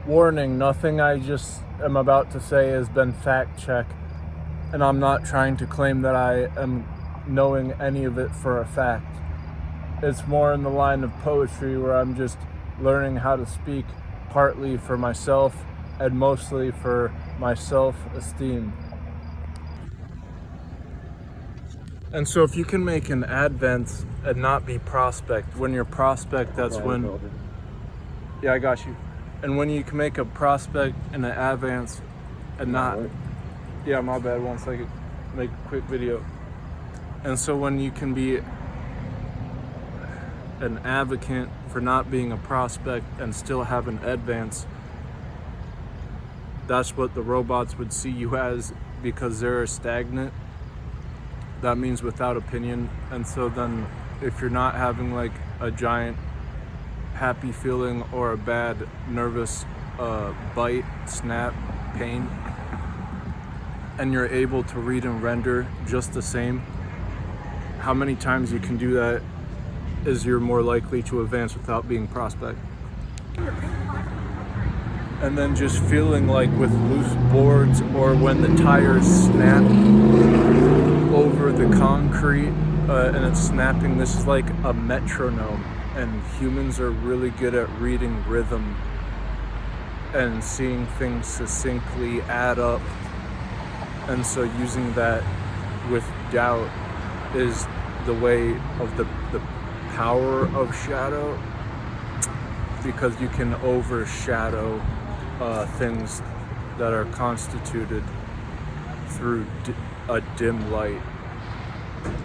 Warning, nothing I just am about to say has been fact checked, and I'm not trying to claim that I am knowing any of it for a fact. It's more in the line of poetry where I'm just learning how to speak partly for myself and mostly for my self-esteem. And so if you can make an advance and not be prospect, when you're prospect, that's when... Yeah, I got you. And when you can make a prospect and an advance and not... Yeah, my bad, 1 second. Make a quick video. And so when you can be an advocate for not being a prospect and still have an advance, that's what the robots would see you as, because they're stagnant. That means without opinion. And so then if you're not having like a giant happy feeling or a bad nervous bite, snap, pain, and you're able to read and render just the same, how many times you can do that is you're more likely to advance without being prospect. And then just feeling like with loose boards or when the tires snap over the concrete and it's snapping, this is like a metronome, and humans are really good at reading rhythm and seeing things succinctly add up. And so using that with doubt is the way of the power of shadow, because you can overshadow things that are constituted through a dim light,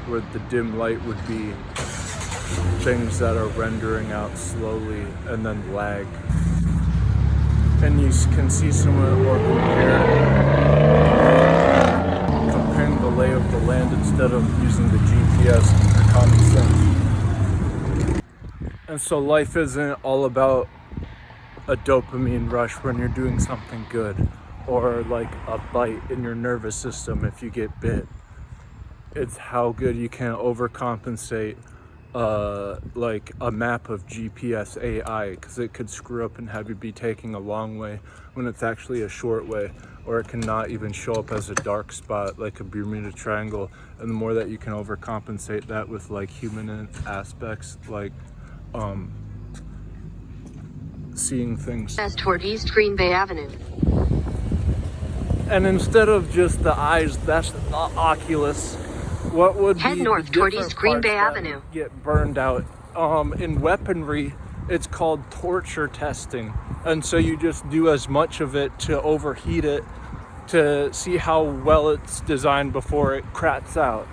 where the dim light would be things that are rendering out slowly and then lag. And you can see some of it, or comparing the lay of the land instead of using the GPS or common sense. And so life isn't all about a dopamine rush when you're doing something good, or like a bite in your nervous system if you get bit. It's how good you can overcompensate like a map of GPS AI, because it could screw up and have you be taking a long way when it's actually a short way, or it can not even show up as a dark spot like a Bermuda Triangle. And the more that you can overcompensate that with like human aspects, like seeing things As toward East Green Bay Avenue. And instead of just the eyes, that's the oculus. What would Head be north the toward different East Green parts Bay that Avenue. get burned out? In weaponry, it's called torture testing. And so you just do as much of it to overheat it to see how well it's designed before it cracks out.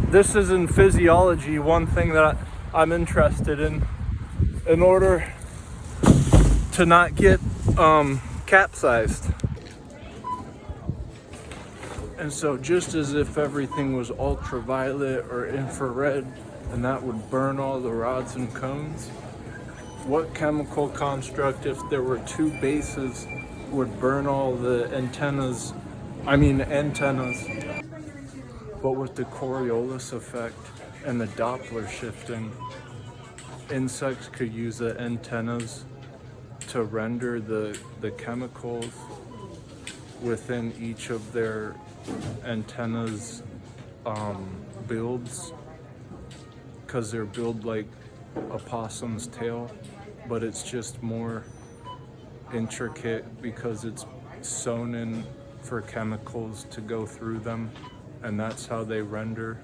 This is in physiology, one thing that I'm interested in order to not get capsized. And so just as if everything was ultraviolet or infrared and that would burn all the rods and cones, what chemical construct, if there were two bases, would burn all the antennas? But with the Coriolis effect and the Doppler shifting, insects could use the antennas to render the chemicals within each of their antennas builds, because they're built like a possum's tail, but it's just more intricate because it's sewn in for chemicals to go through them, and that's how they render.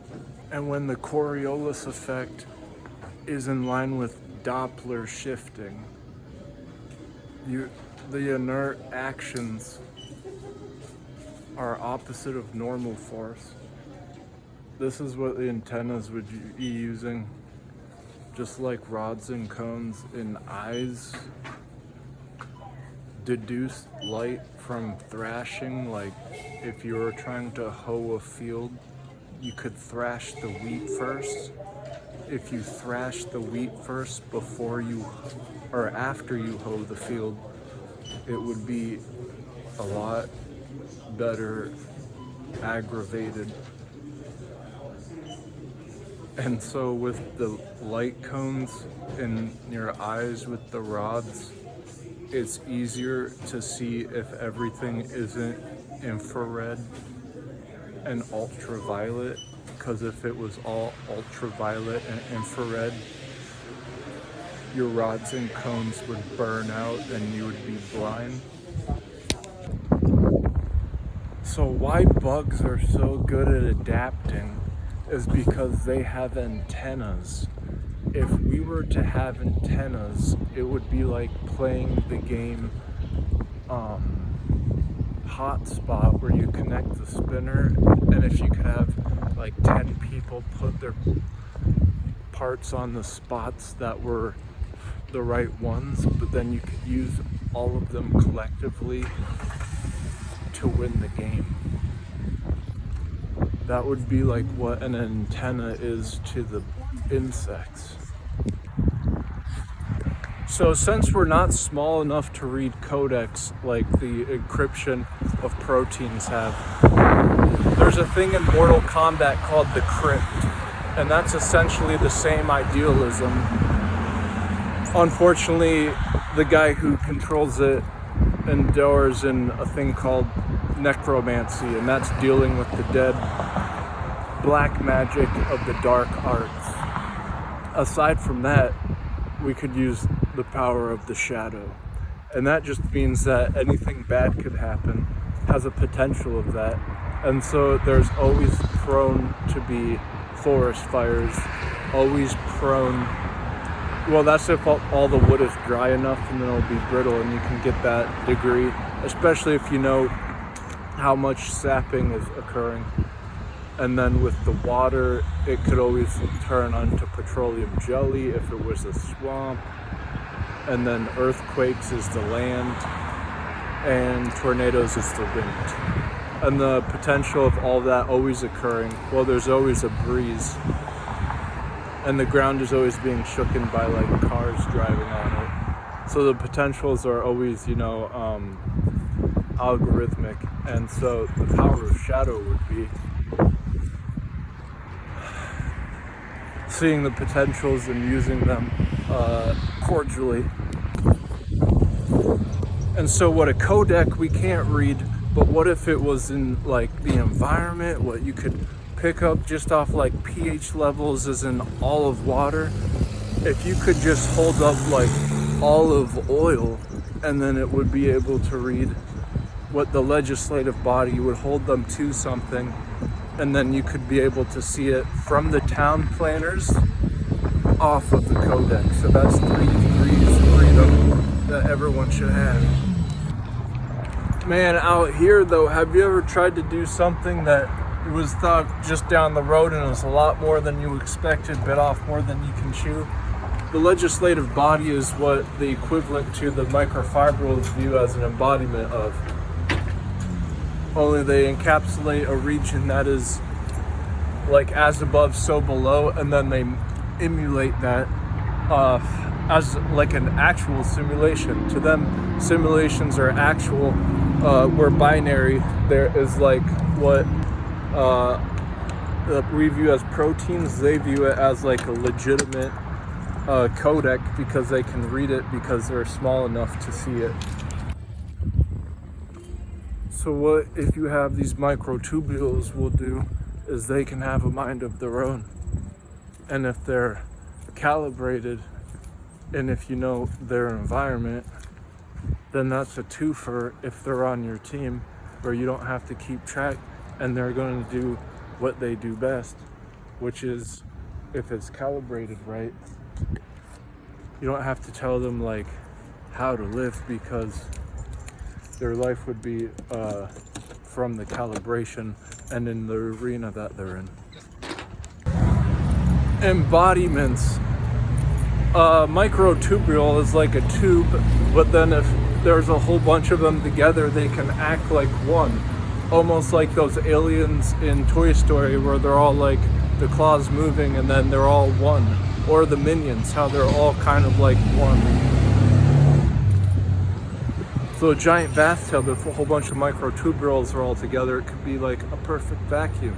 And when the Coriolis effect is in line with Doppler shifting, the inert actions are opposite of normal force. This is what the antennas would be using, just like rods and cones in eyes. Deduce light from thrashing, like if you were trying to hoe a field, you could thrash the wheat first. If you thrash the wheat first before you or after you hoe the field, it would be a lot better aggravated. And so with the light cones in your eyes with the rods, it's easier to see if everything isn't infrared and ultraviolet, because if it was all ultraviolet and infrared, your rods and cones would burn out and you would be blind. So why bugs are so good at adapting is because they have antennas. If we were to have antennas, it would be like playing the game Hotspot, where you connect the spinner, and if you could have like 10 people put their parts on the spots that were the right ones, but then you could use all of them collectively to win the game. That would be like what an antenna is to the insects. So since we're not small enough to read codecs like the encryption of proteins have, there's a thing in Mortal Kombat called the crypt, and that's essentially the same idealism. Unfortunately, the guy who controls it endures in a thing called necromancy, and that's dealing with the dead, black magic of the dark arts. Aside from that, we could use the power of the shadow, and that just means that anything bad could happen, has a potential of that, and so there's always prone to be forest fires, always prone, well, that's if all the wood is dry enough, and then it'll be brittle and you can get that degree, especially if you know how much sapping is occurring. And then with the water, it could always turn onto petroleum jelly if it was a swamp. And then earthquakes is the land, and tornadoes is the wind. And the potential of all that always occurring, well, there's always a breeze. And the ground is always being shooken by like cars driving on it. So the potentials are always, algorithmic. And so the power of shadow would be seeing the potentials and using them cordially. And so what a codec we can't read, but what if it was in like the environment, what you could pick up just off like pH levels as in olive water. If you could just hold up like olive oil, and then it would be able to read what the legislative body would hold them to something, and then you could be able to see it from the town planners off of the codex. So that's 3 degrees of freedom that everyone should have. Man, out here though, have you ever tried to do something that was thought just down the road and it was a lot more than you expected, bit off more than you can chew? The legislative body is what the equivalent to the microfibrils view as an embodiment of. Only they encapsulate a region that is like as above, so below, and then they emulate that as like an actual simulation. To them, simulations are actual. We're binary. There is like what we view as proteins, they view it as like a legitimate codec because they can read it because they're small enough to see it. So what if you have these microtubules will do is they can have a mind of their own. And if they're calibrated and if you know their environment, then that's a twofer if they're on your team where you don't have to keep track and they're going to do what they do best, which is if it's calibrated right, you don't have to tell them like how to live because their life would be from the calibration and in the arena that they're in. Embodiments. Microtubule is like a tube, but then if there's a whole bunch of them together, they can act like one. Almost like those aliens in Toy Story where they're all like the claws moving and then they're all one. Or the Minions, how they're all kind of like one. So a giant bathtub, if a whole bunch of microtubules are all together, it could be like a perfect vacuum.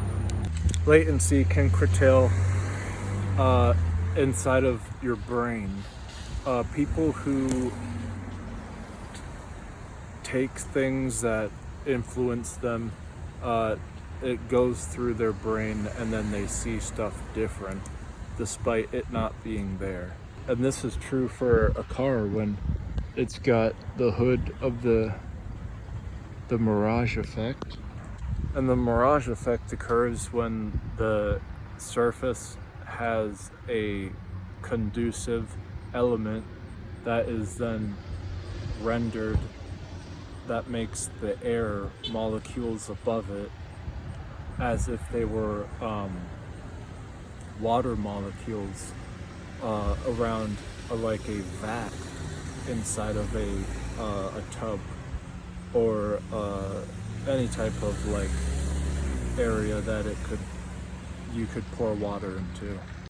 Latency can curtail inside of your brain. People who takes things that influence them, it goes through their brain, and then they see stuff different despite it not being there. And this is true for a car when it's got the hood of the mirage effect. And the mirage effect occurs when the surface has a conducive element that is then rendered, that makes the air molecules above it as if they were water molecules around like a vat inside of a tub, or any type of like area that you could pour water into.